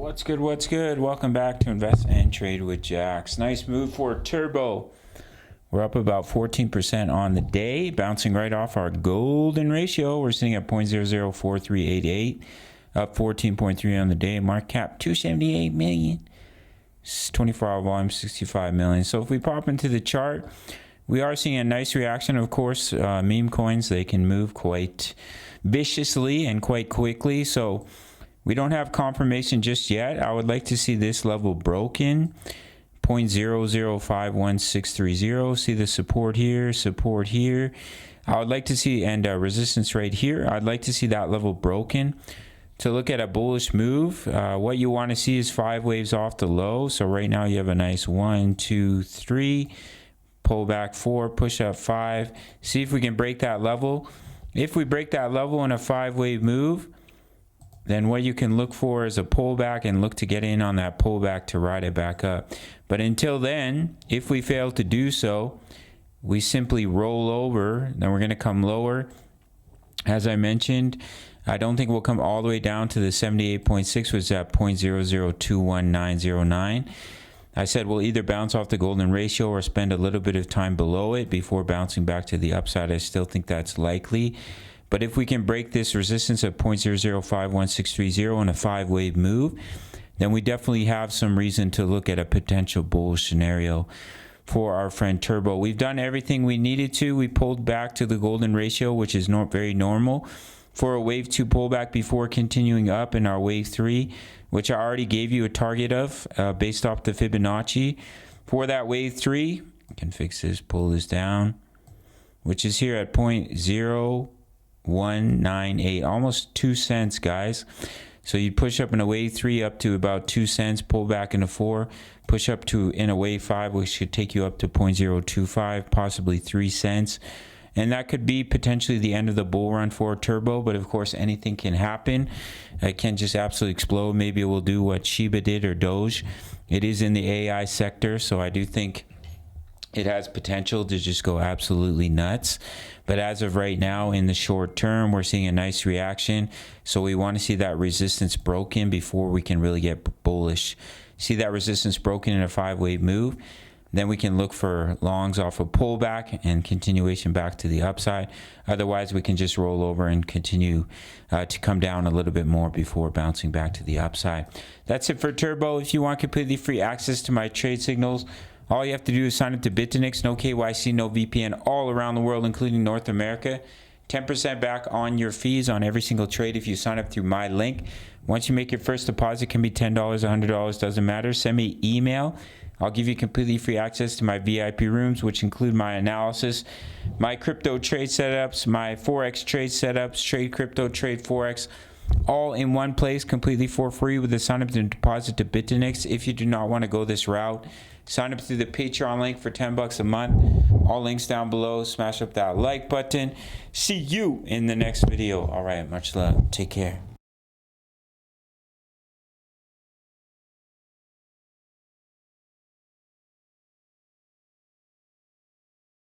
What's good? What's good? Welcome back to Invest and Trade with Jax. Nice move for Turbo. We're up about 14% on the day, bouncing right off our golden ratio. We're sitting at 0.004388, up 14.3 on the day. Market cap 278 million. 24-hour volume 65 million. So if we pop into the chart, we are seeing a nice reaction. Of course, meme coins, they can move quite viciously and quite quickly. So we don't have confirmation just yet. I would like to see this level broken. 0.005160. See the support here, support here. I would like to see, and resistance right here. I'd like to see that level broken. To look at a bullish move, what you want to see is 5 waves off the low. So right now you have a nice 1, 2, 3, pull back 4, push up 5. See if we can break that level. If we break that level in a 5-wave move, then what you can look for is a pullback and look to get in on that pullback to ride it back up. But until then, if we fail to do so, we simply roll over. Then we're going to come lower. As I mentioned, I don't think we'll come all the way down to the 78.6, which is at 0.0021909. I said we'll either bounce off the golden ratio or spend a little bit of time below it before bouncing back to the upside. I still think that's likely. But if we can break this resistance at 0.005160 in a 5-wave move, then we definitely have some reason to look at a potential bullish scenario for our friend Turbo. We've done everything we needed to. We pulled back to the golden ratio, which is not very normal for a wave 2 pullback before continuing up in our wave 3, which I already gave you a target of based off the Fibonacci. For that wave 3, I can fix this, pull this down, which is here at 0.0198, almost 2 cents, guys. So you push up in a wave 3 up to about 2 cents, pull back into 4, push up to in a wave 5, which should take you up to 0.025, possibly 3 cents. And that could be potentially the end of the bull run for Turbo, but of course anything can happen. It can just absolutely explode. Maybe it will do what Shiba did or Doge. It is in the AI sector, so I do think it has potential to just go absolutely nuts. But as of right now, in the short term, we're seeing a nice reaction. So we want to see that resistance broken before we can really get bullish. See that resistance broken in a 5-wave move. Then we can look for longs off a pullback and continuation back to the upside. Otherwise, we can just roll over and continue to come down a little bit more before bouncing back to the upside. That's it for Turbo. If you want completely free access to my trade signals, all you have to do is sign up to Bitfinex. No KYC, no VPN, all around the world, including North America. 10% back on your fees on every single trade if you sign up through my link. Once you make your first deposit, it can be $10, $100, doesn't matter. Send me email. I'll give you completely free access to my VIP rooms, which include my analysis, my crypto trade setups, my Forex trade setups, trade crypto, trade Forex, all in one place completely for free with a sign up and deposit to Bitfinex. If you do not want to go this route, sign up through the Patreon link for $10 a month. All links down below. Smash up that like button. See you in the next video. All right, much love. Take care.